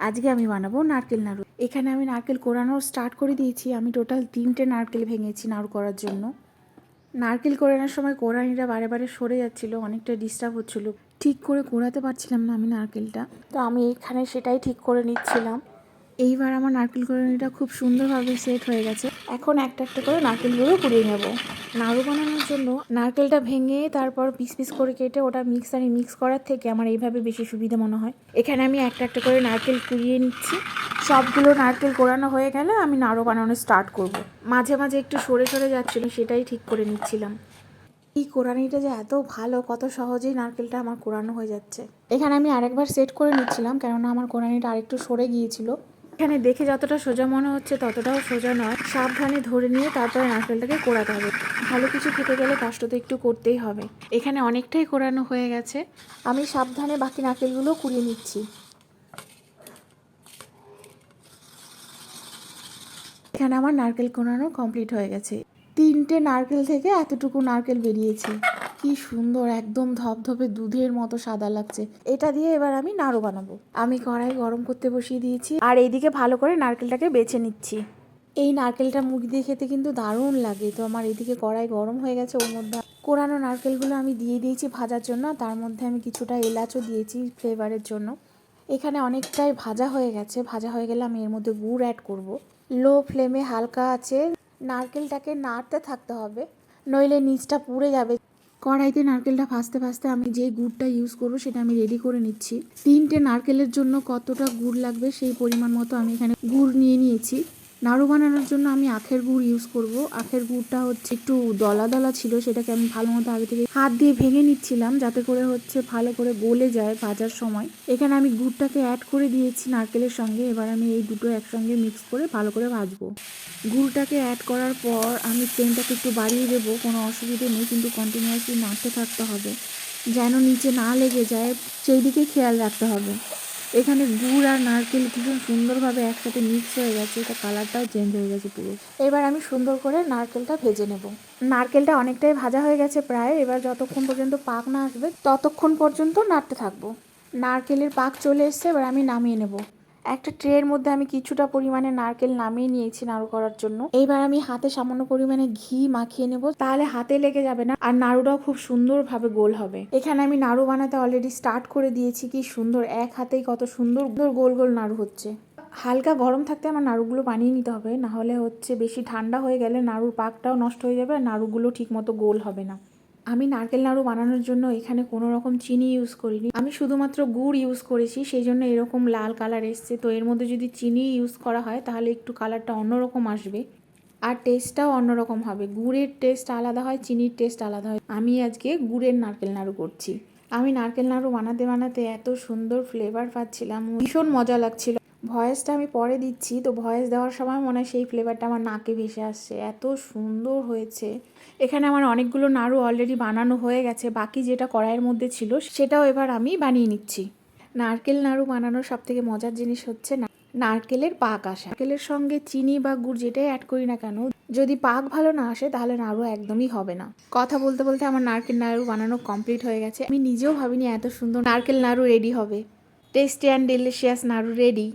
আজকে আমি বানাবো নারকেল নাড়ু। এখানে আমি নারকেল কোড়ানো স্টার্ট করে দিয়েছি। আমি টোটাল 3টে নারকেল ভেঙেছি নাড়ু করার জন্য। নারকেল কোড়ানোর সময় কোড়ানিটা বারে বারে সরে যাচ্ছিলো, অনেকটা ডিস্টার্ব হচ্ছিলো, ঠিক করে কোড়াতে পারছিলাম না আমি নারকেলটা। তো আমি এখানে সেটাই ঠিক করে নিচ্ছিলাম। এইবার আমার নারকেল কোড়ানিটা খুব সুন্দরভাবে সেট হয়ে গেছে। এখন একটা একটা করে নারকেলগুলো কুড়িয়ে নেব। নাড়ু বানানোর জন্য নারকেলটা ভেঙে তারপর পিস পিস করে কেটে ওটা মিক্সারে মিক্স করার থেকে আমার এইভাবে বেশি সুবিধা মনে হয়। এখানে আমি একটা একটা করে নারকেল কুড়িয়ে নিচ্ছি। সবগুলো নারকেল কোড়ানো হয়ে গেলে আমি নাড়ু বানানো স্টার্ট করব। মাঝে মাঝে একটু সরে সরে যাচ্ছিল, সেটাই ঠিক করে নিচ্ছিলাম। এই কোড়ানিটা যে এত ভালো, কত সহজেই নারকেলটা আমার কোড়ানো হয়ে যাচ্ছে। এখানে আমি আরেকবার সেট করে নিচ্ছিলাম, কেননা আমার কোড়ানিটা আরেকটু সরে গিয়েছিল। এখানে দেখে যতটা সোজা মনে হচ্ছে ততটাও সোজা নয়। সাবধানে ধরে নিয়ে তারপরে নারকেলটাকে কোড়াতে হবে। ভালো কিছু খেতে গেলে কষ্ট তো একটু করতেই হবে। এখানে অনেকটাই কোড়ানো হয়ে গেছে। আমি সাবধানে বাকি নারকেলগুলো কুড়িয়ে নিচ্ছি। এখানে আমার নারকেল কোড়ানো কমপ্লিট হয়ে গেছে। 3টে নারকেল থেকে এতটুকু নারকেল বেরিয়েছে। কি সুন্দর, একদম ধপধপে দুধের মতো সাদা লাগছে। এটা দিয়ে এবার আমি নাড়ু বানাবো। আমি কড়াই গরম করতে বসিয়ে দিয়েছি, আর এইদিকে ভালো করে নারকেলটাকে বেছে নিচ্ছি। এই নারকেলটা মুখ দিয়ে খেতে কিন্তু দারুণ লাগে। তো আমার এদিকে কড়াই গরম হয়ে গেছে, ওর মধ্যে কোড়ানো নারকেলগুলো আমি দিয়ে দিয়েছি ভাজার জন্য। তার মধ্যে আমি কিছুটা এলাচও দিয়েছি ফ্লেভারের জন্য। এখানে অনেকটাই ভাজা হয়ে গেছে। ভাজা হয়ে গেলে আমি এর মধ্যে গুড় অ্যাড করব। লো ফ্লেমে হালকা আছে নারকেলটাকে নাড়তে থাকতে হবে, নইলে নিচটা পুড়ে যাবে। কড়াইতে নারকেলটা ভাজতে ভাজতে আমি যে গুড়টা ইউজ করবো সেটা আমি রেডি করে নিচ্ছি। 3টে নারকেলের জন্য কতটা গুড় লাগবে সেই পরিমাণ মতো আমি এখানে গুড় নিয়ে নিয়েছি। নাড়ু বানানোর জন্য আমি আখের গুড় ইউজ করব। আখের গুড়টা হচ্ছে একটু দলা দলা ছিল, সেটাকে আমি ভালো মতো আগে থেকে হাত দিয়ে ভেঙে নিচ্ছিলাম, যাতে করে হচ্ছে ভালো করে গলে যায় ভাজার সময়। এখানে আমি গুড়টাকে অ্যাড করে দিয়েছি নারকেলের সঙ্গে। এবার আমি এই দুটো একসঙ্গে মিক্স করে ভালো করে ভাজবো। গুড়টাকে অ্যাড করার পর আমি ফ্লেমটাকে একটু বাড়িয়ে দেবো, কোনো অসুবিধে নেই, কিন্তু কন্টিনিউয়াসলি নাড়তে থাকতে হবে যেন নিচে না লেগে যায়, সেই দিকে খেয়াল রাখতে হবে। এখানে গুড় আর নারকেল ভীষণ সুন্দরভাবে একসাথে মিক্স হয়ে গেছে, এটা কালারটাও চেঞ্জ হয়ে গেছে পুরো। এবার আমি সুন্দর করে নারকেলটা ভেজে নেব। নারকেলটা অনেকটাই ভাজা হয়ে গেছে প্রায়। এবার যতক্ষণ পর্যন্ত পাক না আসবে ততক্ষণ পর্যন্ত নাড়তে থাকবো। নারকেলের পাক চলে এসছে, এবার আমি নামিয়ে নেব। একটা ট্রের মধ্যে আমি কিছুটা পরিমাণে নারকেল নামিয়ে নিয়েছি নাড়ু করার জন্য। এইবার আমি হাতে সামান্য পরিমাণে ঘি মাখিয়ে নেব, তাহলে হাতে লেগে যাবে না আর নাড়ুটাও খুব সুন্দরভাবে গোল হবে। এখানে আমি নাড়ু বানাতে অলরেডি স্টার্ট করে দিয়েছি। কি সুন্দর, এক হাতেই কত সুন্দর গোল গোল নাড়ু হচ্ছে। হালকা গরম থাকতে আমার নাড়ুগুলো বানিয়ে নিতে হবে, না হলে হচ্ছে বেশি ঠান্ডা হয়ে গেলে নাড়ুর পাকটাও নষ্ট হয়ে যাবে আর নাড়ুগুলো ঠিক মতো গোল হবে না। আমি নারকেল নাড়ু বানানোর জন্য এখানে কোনো রকম চিনি ইউজ করিনি, আমি শুধুমাত্র গুড় ইউজ করেছি, সেই জন্য এরকম লাল কালার এসছে। তো এর মধ্যে যদি চিনি ইউজ করা হয় তাহলে একটু কালারটা অন্যরকম আসবে আর টেস্টটাও অন্যরকম হবে। গুড়ের টেস্ট আলাদা হয়, চিনির টেস্ট আলাদা হয়। আমি আজকে গুড়ের নারকেল নাড়ু করছি। আমি নারকেল নাড়ু বানাতে বানাতে এত সুন্দর ফ্লেভার পাচ্ছিলাম, ভীষণ মজা লাগছিল। ভয়েসটা আমি পরে দিচ্ছি, তো ভয়েস দেওয়ার সময় মনে হয় সেই ফ্লেভারটা আমার নাকে ভেসে আসছে, এত সুন্দর হয়েছে। এখানে আমার অনেকগুলো নাড়ু অলরেডি বানানো হয়ে গেছে, বাকি যেটা কড়াইয়ের মধ্যে ছিল সেটাও এবার আমি বানিয়ে নিচ্ছি। নারকেল নাড়ু বানানোর সবথেকে মজার জিনিস হচ্ছে নারকেলের পাক আসা। নারকেলের সঙ্গে চিনি বা গুড় যেটাই অ্যাড করি না কেন, যদি পাক ভালো না আসে তাহলে নাড়ু একদমই হবে না। কথা বলতে বলতে আমার নারকেল নাড়ু বানানো কমপ্লিট হয়ে গেছে। আমি নিজেও ভাবিনি এত সুন্দর নারকেল নাড়ু রেডি হবে। টেস্টি অ্যান্ড ডেলিশিয়াস নাড়ু রেডি।